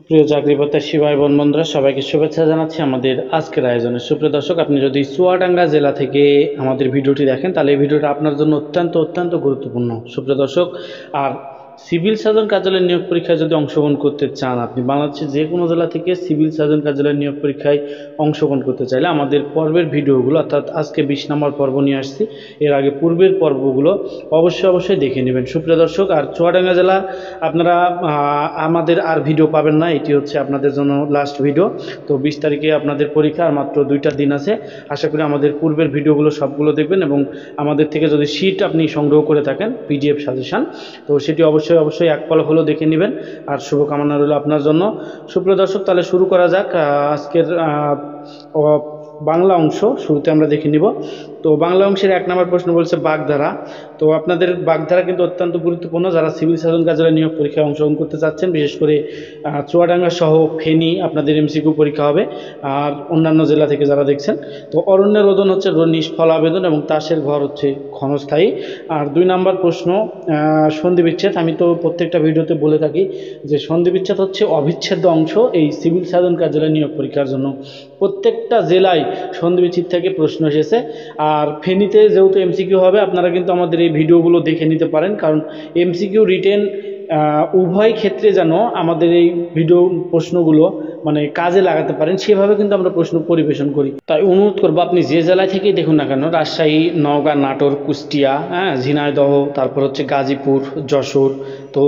প্রিয় চাকরি প্রত্যাশী ভাই বোন বন্ধুরা, সবাইকে শুভেচ্ছা জানাচ্ছি আমাদের আজকের আয়োজনে। সুপ্রিয় দর্শক, আপনি যদি চুয়াডাঙ্গা জেলা থেকে আমাদের ভিডিওটি দেখেন তাহলে এই ভিডিওটা আপনার জন্য অত্যন্ত অত্যন্ত গুরুত্বপূর্ণ। সুপ্রিয় দর্শক, আর সিভিল সার্জন কার্যালয়ের নিয়োগ পরীক্ষায় যদি অংশগ্রহণ করতে চান, আপনি বাংলাদেশের যে কোনো জেলা থেকে সিভিল সার্জন কার্যালয়ের নিয়োগ পরীক্ষায় অংশগ্রহণ করতে চাইলে আমাদের পর্বের ভিডিওগুলো, অর্থাৎ আজকে 20 নম্বর পর্ব নিয়ে আসছি, এর আগে পূর্বের পর্বগুলো অবশ্যই দেখে নেবেন। সুপ্রিয় দর্শক, আর চুয়াডাঙ্গা জেলা আপনারা আমাদের আর ভিডিও পাবেন না, এটি হচ্ছে আপনাদের জন্য লাস্ট ভিডিও। তো 20 তারিখে আপনাদের পরীক্ষা, আর মাত্র 2টা দিন আছে। আশা করি আমাদের পূর্বের ভিডিওগুলো সবগুলো দেখবেন এবং আমাদের থেকে যদি শিট আপনি সংগ্রহ করে থাকেন, পিডিএফ সাজেশান, তো সেটি অবশ্যই এক পলক হলেও দেখে নেবেন। আর শুভকামনা রইল আপনার জন্য। সুপ্রিয় দর্শক, তাহলে শুরু করা যাক আজকের বাংলা অংশ। শুরুতে আমরা দেখে নিব। তো বাংলা অংশের 1 নম্বর প্রশ্ন বলছে বাগধারা। তো আপনাদের বাগধারা কিন্তু অত্যন্ত গুরুত্বপূর্ণ। যারা সিভিল সার্জন কার্যালয়ে নিয়োগ পরীক্ষায় অংশগ্রহণ করতে চাচ্ছেন, বিশেষ করে চুয়াডাঙ্গা সহ ফেনী আপনাদের এমসিকিউ পরীক্ষা হবে, আর অন্যান্য জেলা থেকে যারা দেখছেন। তো অরণ্যের রোদন হচ্ছে নিষ্ফল আবেদন এবং তাসের ঘর হচ্ছে ক্ষণস্থায়ী। আর 2 নম্বর প্রশ্ন সন্ধি বিচ্ছেদ। আমি তো প্রত্যেকটা ভিডিওতে বলে থাকি যে সন্ধি বিচ্ছেদ হচ্ছে অবিচ্ছেদ্য অংশ এই সিভিল সার্জন কার্যালয়ে নিয়োগ পরীক্ষার জন্য। প্রত্যেকটা জেলায় সন্ধি বিচ্ছেদ থেকে প্রশ্ন এসেছে। আর ফেনীতে যেহেতু এমসিকিউ হবে, আপনারা কিন্তু আমাদের এই ভিডিওগুলো দেখে নিতে পারেন, কারণ এমসিকিউ রিটেন উভয় ক্ষেত্রে যেন আমাদের এই ভিডিও প্রশ্নগুলো মানে কাজে লাগাতে পারেন, সেভাবে কিন্তু আমরা প্রশ্ন পরিবেশন করি। তাই অনুরোধ করবো, আপনি যে জেলায় থেকেই দেখুন না কেন, রাজশাহী, নওগাঁ, নাটোর, কুষ্টিয়া, ঝিনাইদহ, তারপর হচ্ছে গাজীপুর, যশোর, তো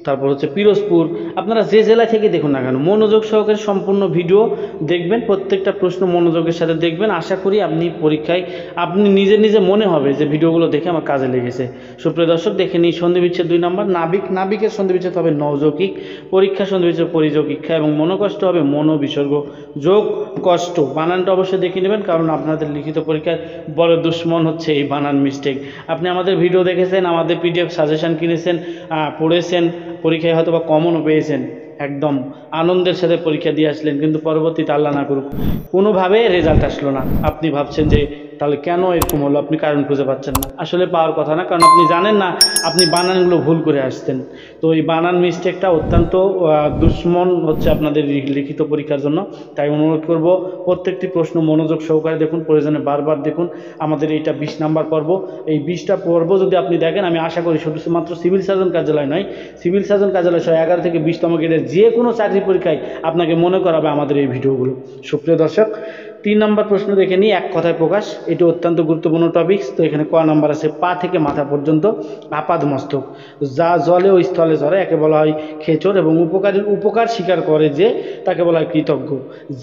তারপর হচ্ছে পিরোজপুর, আপনারা যে জেলা থেকে দেখুন না কেন মনোযোগ সহকারে সম্পূর্ণ ভিডিও দেখবেন, প্রত্যেকটা প্রশ্ন মনোযোগের সাথে দেখবেন। আশা করি আপনি পরীক্ষায় আপনি নিজে মনে হবে যে ভিডিওগুলো দেখে আমার কাজে লেগেছে। সুপ্রিয় দর্শক, দেখে নিই সন্ধি বিচ্ছেদ 2 নম্বর। নাবিকের সন্ধি বিচ্ছেদ হবে নৌযৌগিক, পরীক্ষা সন্ধি বিচ্ছেদ পরিযৌগিক্ষা, এবং মনোকষ্ট হবে মনোবিসর্গ যোগ কষ্ট। বানানটা অবশ্যই দেখে নেবেন, কারণ আপনাদের লিখিত পরীক্ষায় বড় দুশ্মন হচ্ছে এই বানান মিস্টেক। আপনি আমাদের ভিডিও দেখেছেন, আমাদের পিডিএফ সাজেশন কিনেছেন, পড়েছেন, পরীক্ষায় হয়তো বা কমনও পেয়েছেন, একদম আনন্দের সাথে পরীক্ষা দিয়ে আসলেন, কিন্তু পরবর্তীতে আল্লাহ না করুক কোনোভাবে রেজাল্ট আসলো না। আপনি ভাবছেন যে তাহলে কেন এরকম হলো, আপনি কারণ খুঁজে পাচ্ছেন না। আসলে পাওয়ার কথা না, কারণ আপনি জানেন না আপনি বানানগুলো ভুল করে আসছেন। তো এই বানান মিস্টেকটা অত্যন্ত দুশ্মন হচ্ছে আপনাদের লিখিত পরীক্ষার জন্য। তাই অনুরোধ করব, প্রত্যেকটি প্রশ্ন মনোযোগ সহকারে দেখুন, প্রয়োজনে বারবার দেখুন। আমাদের এইটা 20 নম্বর পর্ব। এই 20টা পর্ব যদি আপনি দেখেন, আমি আশা করি শুধুমাত্র সিভিল সার্জন কার্যালয় নয়, সিভিল সার্জন কার্যালয় সহ 11 থেকে 20তম গ্রেডের যে কোনো চাকরি পরীক্ষায় আপনাকে মনে করাবে আমাদের এই ভিডিওগুলো। সুপ্রিয় দর্শক, 3 নম্বর প্রশ্ন দেখে নিই, এক কথায় প্রকাশ। এটি অত্যন্ত গুরুত্বপূর্ণ টপিকস। তো এখানে ক নম্বর আছে, পা থেকে মাথা পর্যন্ত আপাদ মস্তক, যা জলে ও স্থলে ঝরে, একে বলা হয় খেচর, এবং উপকার স্বীকার করে যে তাকে বলা হয় কৃতজ্ঞ।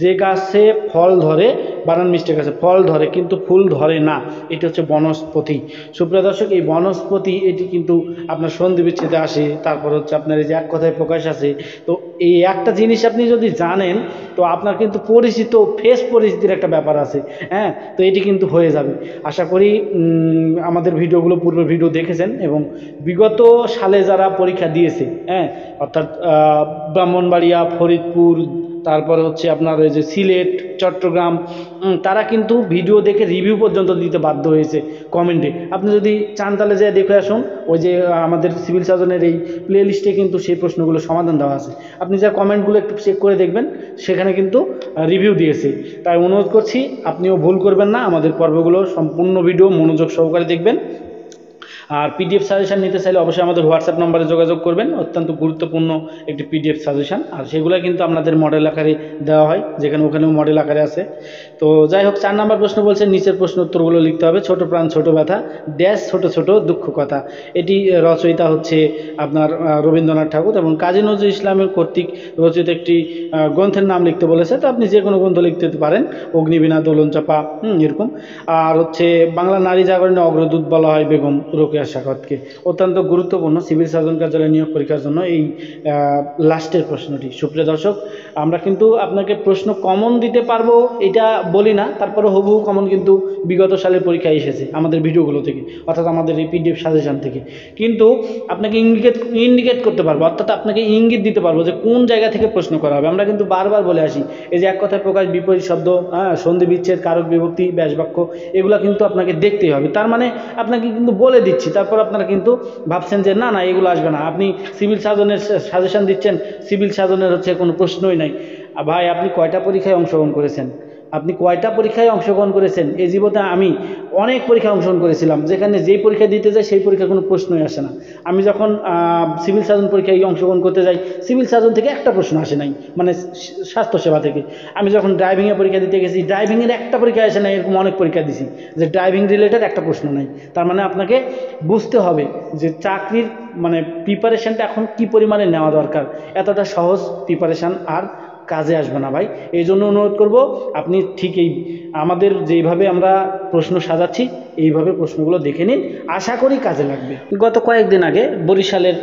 যে গাছে ফল ধরে, বানান মিস্টেক আছে, ফল ধরে কিন্তু ফুল ধরে না, এটি হচ্ছে বনস্পতি। সুপ্রিয় দর্শক, এই বনস্পতি এটি কিন্তু আপনার সন্ধি বিচ্ছেদে আসে। তারপর হচ্ছে আপনার এই যে এক কথায় প্রকাশ আছে। তো এই একটা জিনিস আপনি যদি জানেন, তো আপনার কিন্তু পরিস্থিতির একটা ব্যাপার আছে, তো এটি কিন্তু হয়ে যাবে। আশা করি আমাদের ভিডিওগুলো, পূর্বের ভিডিও দেখেছেন, এবং বিগত সালে যারা পরীক্ষা দিয়েছে, অর্থাৎ ব্রাহ্মণবাড়িয়া, ফরিদপুর, তারপরে হচ্ছে আপনার ওই যে সিলেট, চট্টগ্রাম, তারা কিন্তু ভিডিও দেখে রিভিউ পর্যন্ত দিতে বাধ্য হয়েছে কমেন্টে। আপনি যদি চান তাহলে যে দেখে আসুন, ওই যে আমাদের সিভিল সার্জনের এই প্লে লিস্টে কিন্তু সেই প্রশ্নগুলো সমাধান দেওয়া আছে। আপনি যা কমেন্টগুলো একটু চেক করে দেখবেন, সেখানে কিন্তু রিভিউ দিয়েছে। তাই অনুরোধ করছি, আপনিও ভুল করবেন না, আমাদের পর্বগুলো সম্পূর্ণ ভিডিও মনোযোগ সহকারে দেখবেন। আর পিডিএফ সাজেশন নিতে চাইলে অবশ্যই আমাদের হোয়াটসঅ্যাপ নম্বরে যোগাযোগ করবেন। অত্যন্ত গুরুত্বপূর্ণ একটি পিডিএফ সাজেশন, আর সেগুলো কিন্তু আপনাদের মডেল আকারে দেওয়া হয়, যেখানে ওখানেও মডেল আকারে আছে। তো যাই হোক, 4 নম্বর প্রশ্ন বলছে নিচের প্রশ্ন উত্তরগুলো লিখতে হবে। ছোট প্রাণ ছোট ব্যথা, ড্যাশ ছোট দুঃখ কথা। এটি রচয়িতা হচ্ছে আপনার রবীন্দ্রনাথ ঠাকুর, এবং কাজী নজরুল ইসলামের কর্তৃক রচিত একটি গ্রন্থের নাম লিখতে বলেছে। তো আপনি যে কোনো গ্রন্থ লিখতে পারেন, অগ্নিবীণা, দোলন চাপা, এরকম। আর হচ্ছে বাংলা নারী জাগরণে অগ্রদূত বলা হয় বেগম রোকেয়া সাখাওয়াতকে। অত্যন্ত গুরুত্বপূর্ণ সিভিল সার্জন কার্যালয় নিয়োগ পরীক্ষার জন্য এই লাস্টের প্রশ্নটি। সুপ্রিয় দর্শক, আমরা কিন্তু আপনাকে প্রশ্ন কমন দিতে পারবো এটা বলি না, তারপরে হুবহু কমন কিন্তু বিগত সালের পরীক্ষায় এসেছে আমাদের ভিডিওগুলো থেকে, অর্থাৎ আমাদের এই পিডিএফ সাজেশন থেকে। কিন্তু আপনাকে ইন্ডিকেট করতে পারবো, অর্থাৎ আপনাকে ইঙ্গিত দিতে পারবো যে কোন জায়গা থেকে প্রশ্ন করা হবে। আমরা কিন্তু বারবার বলে আসি, এই যে এক কথায় প্রকাশ, বিপরীত শব্দ, সন্ধি বিচ্ছেদ, কারক বিভক্তি, ব্যাস বাক্য, এগুলো কিন্তু আপনাকে দেখতেই হবে। তার মানে আপনাকে কিন্তু বলে দিচ্ছি দিচ্ছি, তারপর আপনারা কিন্তু ভাবছেন যে না না এগুলো আসবে না, আপনি সিভিল সার্জনের সাজেশন দিচ্ছেন, সিভিল সার্জনের হচ্ছে কোনো প্রশ্নই নাই। ভাই আপনি কয়টা পরীক্ষায় অংশগ্রহণ করেছেন? আপনি কয়টা পরীক্ষায় অংশগ্রহণ করেছেন? এই জীবনে আমি অনেক পরীক্ষায় অংশগ্রহণ করেছিলাম, যেখানে যেই পরীক্ষা দিতে যাই সেই পরীক্ষার কোনো প্রশ্নই আসে না। আমি যখন সিভিল সার্জন পরীক্ষায় অংশগ্রহণ করতে যাই, সিভিল সার্জন থেকে একটা প্রশ্ন আসে নাই, মানে স্বাস্থ্যসেবা থেকে। আমি যখন ড্রাইভিংয়ের পরীক্ষা দিতে গেছি, ড্রাইভিংয়ের একটা পরীক্ষা আসে না, এরকম অনেক পরীক্ষা দিছি যে ড্রাইভিং রিলেটেড একটা প্রশ্ন নাই। তার মানে আপনাকে বুঝতে হবে যে চাকরির মানে প্রিপারেশানটা এখন কী পরিমাণে নেওয়া দরকার। এতটা সহজ প্রিপারেশান আর কাজে আসবে না ভাই। এই জন্য অনুরোধ করব, আপনি ঠিক এই আমাদের যেইভাবে আমরা প্রশ্ন সাজাচ্ছি এইভাবে প্রশ্নগুলো দেখে নিন, আশা করি কাজে লাগবে। গত কয়েকদিন আগে বরিশালের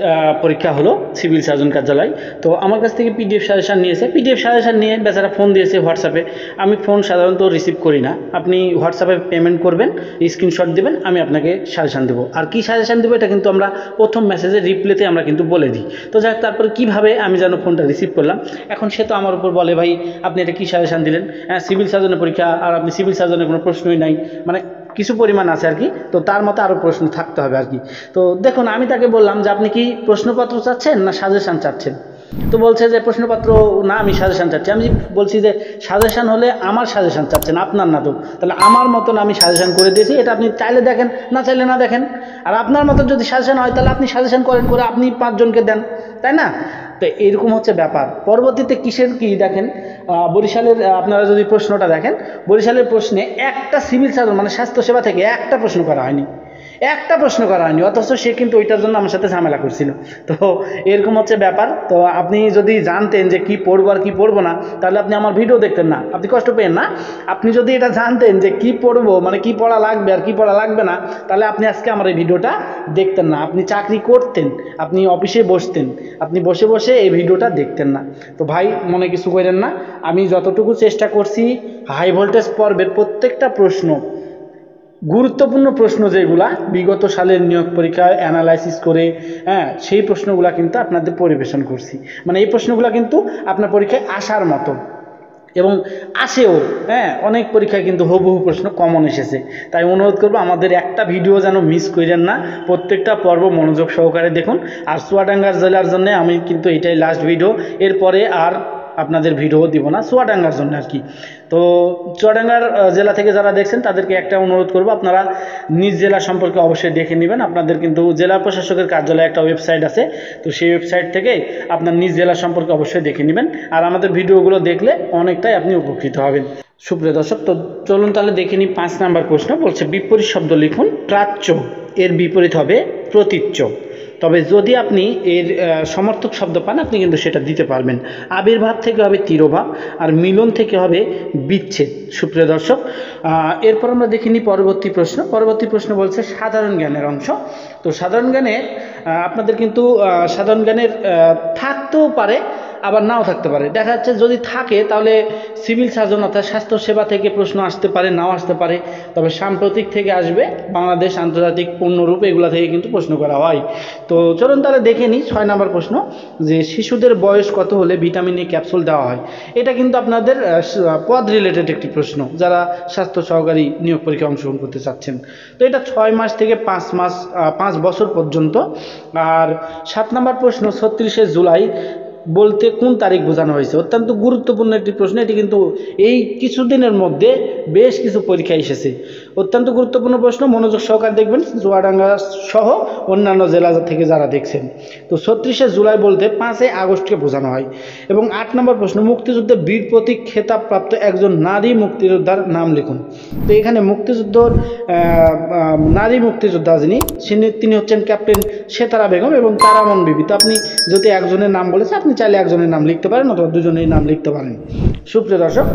পরীক্ষা হলো সিভিল সার্জন কার্যালয়। তো আমার কাছ থেকে পিডিএফ সাজেশান নিয়েছে, পিডিএফ সাজেশান নিয়ে বেচারা ফোন দিয়েছে হোয়াটসঅ্যাপে। আমি ফোন সাধারণত রিসিভ করি না, আপনি হোয়াটসঅ্যাপে পেমেন্ট করবেন, স্ক্রিনশট দেবেন, আমি আপনাকে সাজেশান দেবো। আর কি সাজেশান দেবো এটা কিন্তু আমরা প্রথম মেসেজের রিপ্লেতে আমরা কিন্তু বলে দিই। তো যাক, তারপরে কীভাবে আমি যেন ফোনটা রিসিভ করলাম, এখন সে তো আমার উপর বলে ভাই আপনি এটা কী সাজেশান দিলেন, হ্যাঁ সিভিল সার্জনের পরীক্ষা আর আপনি সিভিল সার্জনের কোনো প্রশ্নই নাই, মানে কিছু পরিমাণ আছে আর কি, তো তার মতো আরও প্রশ্ন থাকতে হবে আর কি। তো দেখুন আমি তাকে বললাম যে আপনি কি প্রশ্নপত্র চাচ্ছেন না সাজেশান চাচ্ছেন? তো বলছে যে প্রশ্নপত্র না, আমি সাজেশান চাচ্ছি। আমি বলছি যে সাজেশান হলে আমার সাজেশান চাচ্ছেন, আপনার না তো, তাহলে আমার মতন আমি সাজেশান করে দিয়েছি, এটা আপনি চাইলে দেখেন, না চাইলে না দেখেন। আর আপনার মতন যদি সাজেশান হয় তাহলে আপনি সাজেশান করেন, করে আপনি 5 জনকে দেন, তাই না? তো এরকম হচ্ছে ব্যাপার। পরবর্তীতে কিসের কি দেখেন, বরিশালের আপনারা যদি প্রশ্নটা দেখেন, বরিশালের প্রশ্নে একটা সিভিল সার্জন মানে স্বাস্থ্যসেবা থেকে একটা প্রশ্ন করা হয়নি, একটা প্রশ্ন করা হয়নি, অথচ সে কিন্তু ওইটার জন্য আমার সাথে ঝামেলা করছিল। তো এরকম হচ্ছে ব্যাপার। তো আপনি যদি জানতেন যে কি পড়বো আর কি পড়বো না, তাহলে আপনি আমার ভিডিও দেখতেন না, আপনি কষ্ট পেন না। আপনি যদি এটা জানতেন যে কি পড়বো মানে কি পড়া লাগবে আর কি পড়া লাগবে না, তাহলে আপনি আজকে আমার এই ভিডিওটা দেখতেন না, আপনি চাকরি করতেন, আপনি অফিসে বসতেন, আপনি বসে বসে এই ভিডিওটা দেখতেন না। তো ভাই মনে কিছু করেন না, আমি যতটুকু চেষ্টা করছি হাই ভোল্টেজ পর্বের প্রত্যেকটা প্রশ্ন, গুরুত্বপূর্ণ প্রশ্ন যেগুলা বিগত সালের নিয়োগ পরীক্ষায় অ্যানালাইসিস করে, হ্যাঁ সেই প্রশ্নগুলো কিন্তু আপনাদের পরিবেশন করছি। মানে এই প্রশ্নগুলো কিন্তু আপনার পরীক্ষায় আসার মতো এবং আসেও, হ্যাঁ অনেক পরীক্ষায় কিন্তু হুবহু প্রশ্ন কমন এসেছে। তাই অনুরোধ করবো আমাদের একটা ভিডিও যেন মিস করেন না, প্রত্যেকটা পর্ব মনোযোগ সহকারে দেখুন। আর চুয়াডাঙ্গা জেলার জন্য আমি কিন্তু এটাই লাস্ট ভিডিও, এরপরে আর আপনাদের ভিডিও দিব না চুয়াডাঙ্গার জন্য আর কি। তো চুয়াডাঙ্গার জেলা থেকে যারা দেখছেন তাদেরকে একটা অনুরোধ করব, আপনারা নিজ জেলা সম্পর্কে অবশ্যই দেখে নেবেন। আপনাদের কিন্তু জেলা প্রশাসকের কার্যালয়ে একটা ওয়েবসাইট আছে, তো সেই ওয়েবসাইট থেকে আপনার নিজ জেলা সম্পর্কে অবশ্যই দেখে নেবেন। আর আমাদের ভিডিওগুলো দেখলে অনেকটাই আপনি উপকৃত হবেন। সুপ্রিয় দর্শক, তো চলুন তাহলে দেখে নিই 5 নাম্বার প্রশ্ন। বলছে বিপরীত শব্দ লিখুন, প্রাচ্য এর বিপরীত হবে প্রতীচ্য। তবে যদি আপনি এর সমর্থক শব্দ পান আপনি কিন্তু সেটা দিতে পারবেন। আবির্ভাব থেকে হবে তিরোভাব, আর মিলন থেকে হবে বিচ্ছেদ। সুপ্রিয় দর্শক, এরপর আমরা দেখে নিই পরবর্তী প্রশ্ন। পরবর্তী প্রশ্ন বলছে সাধারণ জ্ঞানের অংশ। তো সাধারণ জ্ঞানে আপনাদের কিন্তু সাধারণ জ্ঞানের থাকতেও পারে আবার নাও থাকতে পারে। দেখা যাচ্ছে যদি থাকে তাহলে সিভিল সার্জন অর্থাৎ স্বাস্থ্যসেবা থেকে প্রশ্ন আসতে পারে, নাও আসতে পারে। তবে সাম্প্রতিক থেকে আসবে, বাংলাদেশ আন্তর্জাতিক পণ্যরূপ, এগুলা থেকে কিন্তু প্রশ্ন করা হয়। তো চলুন তাহলে দেখে নিই 6 নম্বর প্রশ্ন, যে শিশুদের বয়স কত হলে ভিটামিন ই ক্যাপসুল দেওয়া হয়। এটা কিন্তু আপনাদের পদ রিলেটেড একটি প্রশ্ন, যারা স্বাস্থ্য সহকারী নিয়োগ পরীক্ষায় অংশগ্রহণ করতে চাচ্ছেন। তো এটা 6 মাস থেকে 5 বছর পর্যন্ত। আর 7 নম্বর প্রশ্ন, 36শে জুলাই বলতে কোন তারিখ বোঝানো হয়েছে। অত্যন্ত গুরুত্বপূর্ণ একটি প্রশ্ন, এটি কিন্তু এই কিছুদিনের মধ্যে বেশ কিছু পরীক্ষা এসেছে। অত্যন্ত গুরুত্বপূর্ণ প্রশ্ন, মনোযোগ সহকারে দেখবেন, চুয়াডাঙ্গা সহ অন্যান্য জেলা থেকে যারা দেখছেন। তো 36শে জুলাই বলতে 5ই আগস্টকে বোঝানো হয়। এবং 8 নম্বর প্রশ্ন, মুক্তিযুদ্ধে বীর প্রতীক খেতাবপ্রাপ্ত একজন নারী মুক্তিযোদ্ধার নাম লিখুন। তো এখানে মুক্তিযুদ্ধর নারী মুক্তিযোদ্ধা যিনি, তিনি হচ্ছেন ক্যাপ্টেন সেতারা বেগম এবং তারামন বিবি। তো আপনি যদি একজনের নাম বলেছে, আপনি চাইলে একজনের নাম লিখতে পারেন অথবা দুজনের নাম লিখতে পারেন। সুপ্রিয় দর্শক,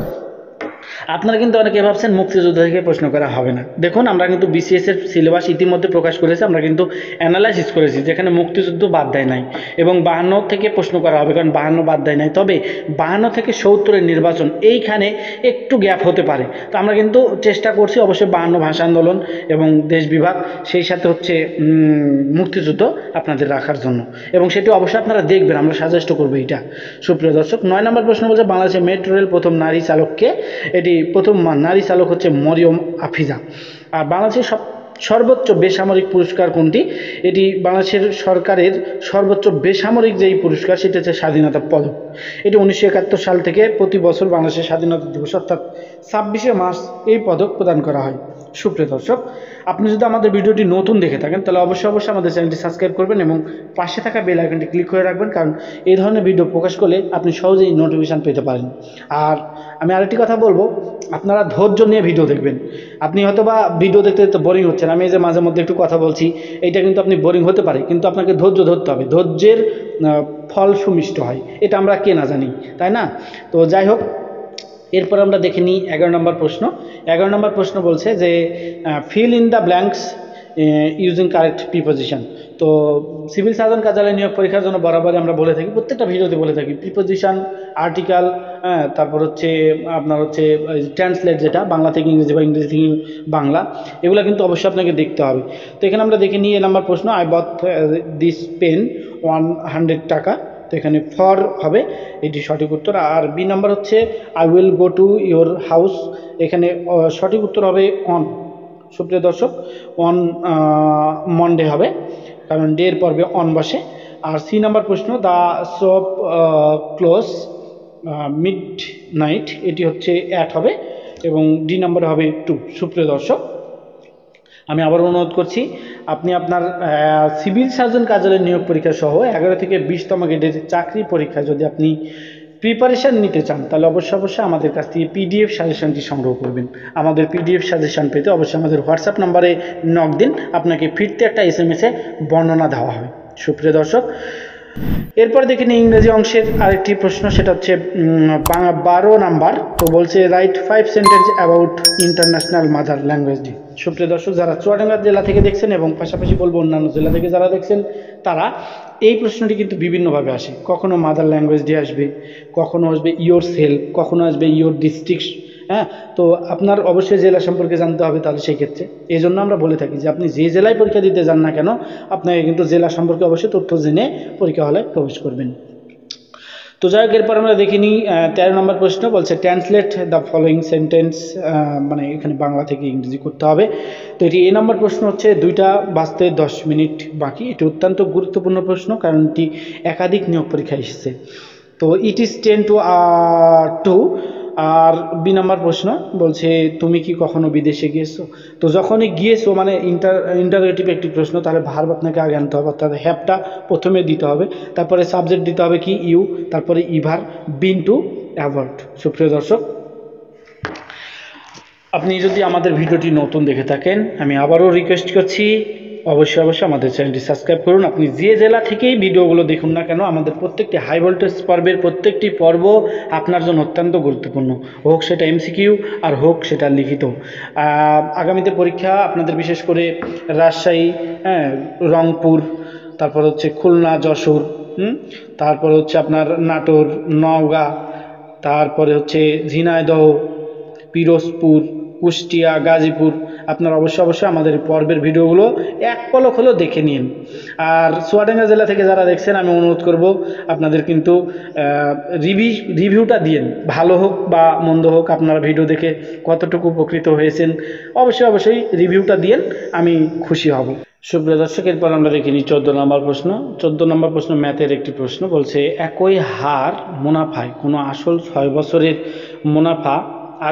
আপনারা কিন্তু অনেকে ভাবছেন মুক্তিযুদ্ধ থেকে প্রশ্ন করা হবে না। দেখুন আমরা কিন্তু বিসিএস এর সিলেবাস ইতিমধ্যে প্রকাশ করেছি, আমরা কিন্তু অ্যানালাইসিস করেছি, যেখানে মুক্তিযুদ্ধ বাদ দেয় নাই এবং 52 থেকে প্রশ্ন করা হবে, কারণ 52 বাদ দেয় নাই। তবে 52 থেকে 70-এর নির্বাচন, এইখানে একটু গ্যাপ হতে পারে। তো আমরা কিন্তু চেষ্টা করছি অবশ্যই 52 ভাষা আন্দোলন এবং দেশ বিভাগ, সেই সাথে হচ্ছে মুক্তিযুদ্ধ আপনাদের রাখার জন্য, এবং সেটি অবশ্যই আপনারা দেখবেন, আমরা সাজেস্ট করবো এটা। সুপ্রিয় দর্শক, 9 নম্বর প্রশ্ন বলছে বাংলাদেশের মেট্রো রেল প্রথম নারী চালককে। এটি প্রথম নারী চালক হচ্ছে মরিয়ম আফিজা। আর বাংলাদেশের সর্বোচ্চ বেসামরিক পুরস্কার কোনটি? এটি বাংলাদেশের সরকারের সর্বোচ্চ বেসামরিক যেই পুরস্কার সেটা হচ্ছে স্বাধীনতা পদক। এটি 1971 সাল থেকে প্রতি বছর বাংলাদেশের স্বাধীনতা দিবস অর্থাৎ 26শে মার্চ এই পদক প্রদান করা হয়। সুপ্রিয় দর্শক, আপনি যদি আমাদের ভিডিওটি নতুন দেখে থাকেন তাহলে অবশ্যই আমাদের চ্যানেলটি সাবস্ক্রাইব করবেন এবং পাশে থাকা বেল আইকনটি ক্লিক করে রাখবেন, কারণ এই ধরনের ভিডিও প্রকাশ করলে আপনি সহজেই নোটিফিকেশান পেতে পারেন। আর আমি আরেকটি কথা বলবো, আপনারা ধৈর্য নিয়ে ভিডিও দেখবেন। আপনি হয়তো বা ভিডিও দেখতে দেখতে বোরিং হচ্ছেন, আমি এই যে মাঝে মধ্যে একটু কথা বলছি, এইটা কিন্তু আপনি বোরিং হতে পারে, কিন্তু আপনাকে ধৈর্য ধরতে হবে। ধৈর্যের ফল সুমিষ্ট হয়, এটা আমরা কে না জানি, তাই না? তো যাই হোক, এরপর আমরা দেখে নিই 11 নম্বর প্রশ্ন। 11 নম্বর প্রশ্ন বলছে যে fill in the blanks using correct preposition. তো সিভিল সার্জন কার্যালয় নিয়োগ পরীক্ষার জন্য বরাবরই আমরা বলে থাকি, প্রত্যেকটা ভিডিওতে বলে থাকি, প্রিপোজিশন, আর্টিকেল, তারপর হচ্ছে আপনার হচ্ছে ট্রান্সলেট, যেটা বাংলা থেকে ইংরেজি বা ইংরেজি থেকে বাংলা, এগুলো কিন্তু অবশ্যই আপনাকে দেখতে হবে। তো এখানে আমরা দেখে নিই এ নাম্বার প্রশ্ন, আই বথ দিস পেন 100 টাকা। তো এখানে ফর হবে, এটি সঠিক উত্তর। আর বি নাম্বার হচ্ছে I will go to your house, এখানে সঠিক উত্তর হবে অন। সুপ্রিয় দর্শক, অন মন্ডে হবে, কারণ ডে এর পর্বে অন বসে। আর সি নাম্বার প্রশ্ন, the shop close mid night, এটি হচ্ছে অ্যাট হবে, এবং ডি নাম্বারে হবে টু। সুপ্রিয় দর্শক, আমি আবার অনুরোধ করছি, আপনি আপনার সিভিল সার্জন কার্যালয় নিয়োগ পরীক্ষা সহ 11 থেকে 20তম গ্রেডের চাকরি পরীক্ষা যদি আপনি প্রিপারেশান নিতে চান তাহলে অবশ্যই আমাদের কাছ থেকে পিডিএফ সাজেশনটি সংগ্রহ করবেন। আমাদের পিডিএফ সাজেশন পেতে অবশ্যই আমাদের হোয়াটসঅ্যাপ নাম্বারে নক দিন, আপনাকে ফিরতে একটা SMS-এ বর্ণনা দেওয়া হবে। সুপ্রিয় দর্শক, এরপর দেখে নিই ইংরেজি অংশের আরেকটি প্রশ্ন, সেটা হচ্ছে 12 নাম্বার। তো বলছে right 5 sentence about international mother language day. সুপ্রিয় দর্শক, যারা চুয়াডাঙ্গা জেলা থেকে দেখছেন এবং পাশাপাশি বলবো অন্যান্য জেলা থেকে যারা দেখছেন, তারা এই প্রশ্নটি কিন্তু বিভিন্নভাবে আসে। কখনো মাদার ল্যাঙ্গুয়েজ ডে আসবে, কখনো আসবে ইয়োর সেলফ, কখনো আসবে ইয়োর ডিস্ট্রিক্ট। হ্যাঁ, তো আপনার অবশ্যই জেলা সম্পর্কে জানতে হবে, তাহলে সেই ক্ষেত্রে এই জন্য আমরা বলে থাকি যে আপনি যে জেলায় পরীক্ষা দিতে যান না কেন, আপনাকে কিন্তু জেলা সম্পর্কে অবশ্যই তথ্য জেনে পরীক্ষা হলে প্রবেশ করবেন। তো যাই হোক, এরপর আমরা দেখে নিই 13 নম্বর প্রশ্ন, বলছে ট্রান্সলেট দ্য ফলোয়িং সেন্টেন্স, মানে এখানে বাংলা থেকে ইংরেজি করতে হবে। তো এটি এ নম্বর প্রশ্ন হচ্ছে 2টা বাজতে 10 মিনিট বাকি। এটি অত্যন্ত গুরুত্বপূর্ণ প্রশ্ন, কারণ এটি একাধিক নিয়োগ পরীক্ষায় এসেছে। তো ইট ইজ 10 to 2। আর বি নাম্বার প্রশ্ন বলছে তুমি কি কখনো বিদেশে গিয়েছো? তো যখনই গিয়েছো মানে ইন্টারোগেটিভ একটি প্রশ্ন, তাহলে ভার্ব আপনাকে আগে আনতে হবে, অর্থাৎ হ্যাভটা প্রথমে দিতে হবে, তারপরে সাবজেক্ট দিতে হবে কি ইউ, তারপরে ইভার, বিন টু অ্যাভার্ট। সুপ্রিয় দর্শক, আপনি যদি আমাদের ভিডিওটি নতুন দেখে থাকেন, আমি আবারও রিকোয়েস্ট করছি অবশ্যই আমাদের চ্যানেলটি সাবস্ক্রাইব করুন। আপনি যে জেলা থেকেই ভিডিওগুলো দেখুন না কেন, আমাদের প্রত্যেকটি হাই ভোল্টেজ পর্বের প্রত্যেকটি পর্ব আপনার জন্য অত্যন্ত গুরুত্বপূর্ণ, হোক সেটা MCQ আর হোক সেটা লিখিত। আগামীতে পরীক্ষা আপনাদের বিশেষ করে রাজশাহী, রংপুর, তারপর হচ্ছে খুলনা, যশোর, তারপর হচ্ছে আপনার নাটোর, নওগাঁ, তারপরে হচ্ছে ঝিনাইদহ, পিরোজপুর, কুষ্টিয়া, গাজীপুর। আপনারা অবশ্যই আমাদের পর্বের ভিডিওগুলো এক পলক হলেও দেখে নিন। আর চুয়াডাঙ্গা জেলা থেকে যারা দেখছেন, আমি অনুরোধ করব আপনাদের কিন্তু রিভিউটা দিন, ভালো হোক বা মন্দ হোক, আপনারা ভিডিও দেখে কতটুকু উপকৃত হয়েছেন অবশ্যই রিভিউটা দিন, আমি খুশি হব। সুপ্রিয় দর্শক, এরপর আমরা দেখে নিই 14 নম্বর প্রশ্ন। 14 নম্বর প্রশ্ন ম্যাথের একটি প্রশ্ন, বলছে একই হার মুনাফায় কোনো আসল 6 বছরের মুনাফা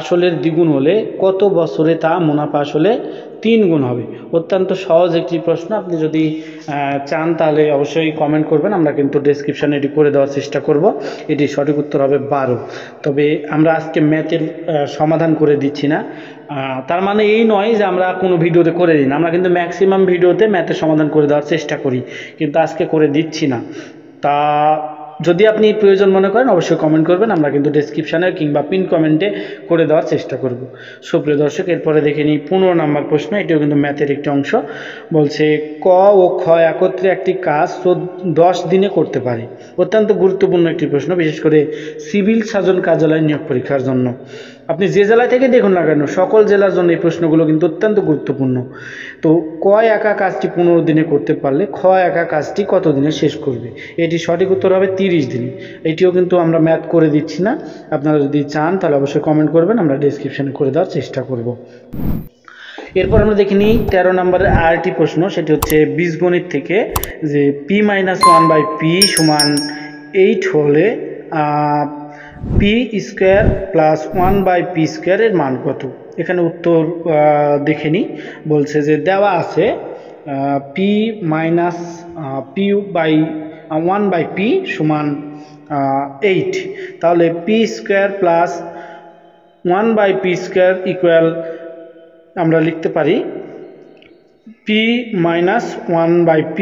আসলের দ্বিগুণ হলে কত বছরে তা মুনাফা আসলে 3 গুণ হবে? অত্যন্ত সহজ একটি প্রশ্ন, আপনি যদি চান তাহলে অবশ্যই কমেন্ট করবেন, আমরা কিন্তু ডেসক্রিপশানে এটি করে দেওয়ার চেষ্টা করব। এটি সঠিক উত্তর হবে 12। তবে আমরা আজকে ম্যাথের সমাধান করে দিচ্ছি না, তার মানে এই নয় যে আমরা কোনো ভিডিওতে করে দিই না, আমরা কিন্তু ম্যাক্সিমাম ভিডিওতে ম্যাথের সমাধান করে দেওয়ার চেষ্টা করি, কিন্তু আজকে করে দিচ্ছি না। তা যদি আপনি প্রয়োজন মনে করেন অবশ্যই কমেন্ট করবেন, আমরা কিন্তু ডেসক্রিপশানে কিংবা পিন কমেন্টে করে দেওয়ার চেষ্টা করব। সুপ্রিয় দর্শক, এরপরে দেখে নিই 15 নম্বর প্রশ্ন, এটিও কিন্তু ম্যাথের একটি অংশ। বলছে ক ও খ একত্রে একটি কাজ 10 দিনে করতে পারে। অত্যন্ত গুরুত্বপূর্ণ একটি প্রশ্ন, বিশেষ করে সিভিল সার্জন কার্যালয় নিয়োগ পরীক্ষার জন্য। আপনি যে জেলায় থেকে দেখুন না কেন, সকল জেলার জন্য এই প্রশ্নগুলো কিন্তু অত্যন্ত গুরুত্বপূর্ণ। তো ক একা কাজটি 15 দিনে করতে পারলে খ একা কাজটি কত দিনে শেষ করবে? এটি সঠিক উত্তর হবে 30 দিনে। এটিও কিন্তু আমরা ম্যাথ করে দিচ্ছি না, আপনারা যদি চান তাহলে অবশ্যই কমেন্ট করবেন, আমরা ডেসক্রিপশানে করে দেওয়ার চেষ্টা করব। এরপর আমরা দেখে নিই 13 নম্বরের আরেকটি প্রশ্ন, সেটি হচ্ছে বীজগণিত থেকে, যে p-1/p সমান 8 হলে p² প্লাস 1/p² এর মান কত। এখানে উত্তর দেখে নিই। বলছে যে দেওয়া আছে p-1/p সমান 8, তাহলে p² প্লাস 1/p² ইকুয়াল আমরা লিখতে পারি p-1/p²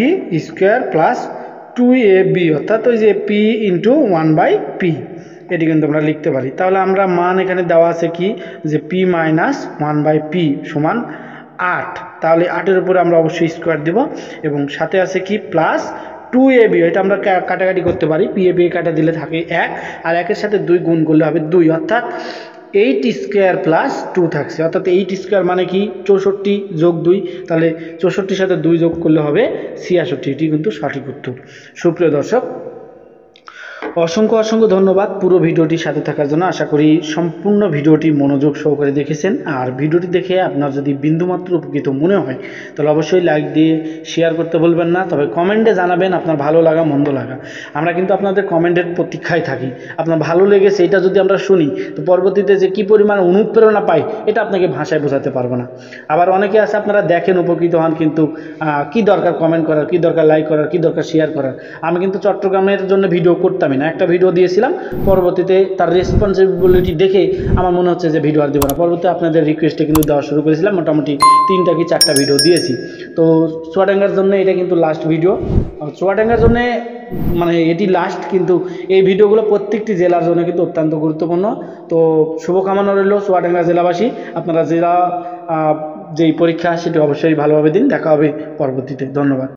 প্লাস 2ab, অর্থাৎ ওই যে p ইন্টু 1/p, এটি কিন্তু আমরা লিখতে পারি। তাহলে আমরা মান এখানে দেওয়া আছে কি, যে p-1/p সমান 8, তাহলে 8-এর উপরে আমরা অবশ্যই স্কোয়ার দিব, এবং সাথে আছে কি প্লাস 2ab, এটা আমরা কাটাকাটি করতে পারি, p-ab কাটা দিলে থাকে 1, আর 1-এর সাথে 2 গুণ করলে হবে 2, অর্থাৎ 8² প্লাস 2 থাকছে, অর্থাৎ 8² মানে কি 64 যোগ 2, তাহলে 64-র সাথে 2 যোগ করলে হবে 86, এটি কিন্তু সঠিক উত্তর। সুপ্রিয় দর্শক, অসংখ্য ধন্যবাদ পুরো ভিডিওটির সাথে থাকার জন্য। আশা করি সম্পূর্ণ ভিডিওটি মনোযোগ সহকারে দেখেছেন, আর ভিডিওটি দেখে আপনার যদি বিন্দুমাত্র উপকৃত মনে হয় তাহলে অবশ্যই লাইক দিয়ে শেয়ার করতে ভুলবেন না, তবে কমেন্টে জানাবেন আপনার ভালো লাগা মন্দ লাগা। আমরা কিন্তু আপনাদের কমেন্টের প্রতীক্ষায় থাকি। আপনার ভালো লেগেছে এটা যদি আমরা শুনি, তো পরবর্তীতে যে কী পরিমাণ অনুপ্রেরণা পাই এটা আপনাকে ভাষায় বোঝাতে পারবো না। আবার অনেকে আছে আপনারা দেখেন উপকৃত হন, কিন্তু কি দরকার কমেন্ট করার, কি দরকার লাইক করার, কি দরকার শেয়ার করার। আমি কিন্তু চট্টগ্রামের জন্য ভিডিও করতামই না, একটা ভিডিও দিয়েছিলাম, পরবর্তীতে তার রেসপন্সিবিলিটি দেখে আমার মনে হচ্ছে যে ভিডিও আর দেবো না। পরবর্তীতে আপনাদের রিকোয়েস্টে কিন্তু দেওয়া শুরু করেছিলাম, মোটামুটি 3টা কি 4টা ভিডিও দিয়েছি। তো চুয়াডাঙ্গার জন্য এটা কিন্তু লাস্ট ভিডিও। চুয়াডাঙ্গার জন্য মানে এটি লাস্ট, কিন্তু এই ভিডিওগুলো প্রত্যেকটি জেলার জন্য কিন্তু অত্যন্ত গুরুত্বপূর্ণ। তো শুভকামনা রইল চুয়াডাঙ্গা জেলাবাসী, আপনারা জেলা যেই পরীক্ষা সেটি অবশ্যই ভালোভাবে দিন। দেখা হবে পরবর্তীতে। ধন্যবাদ।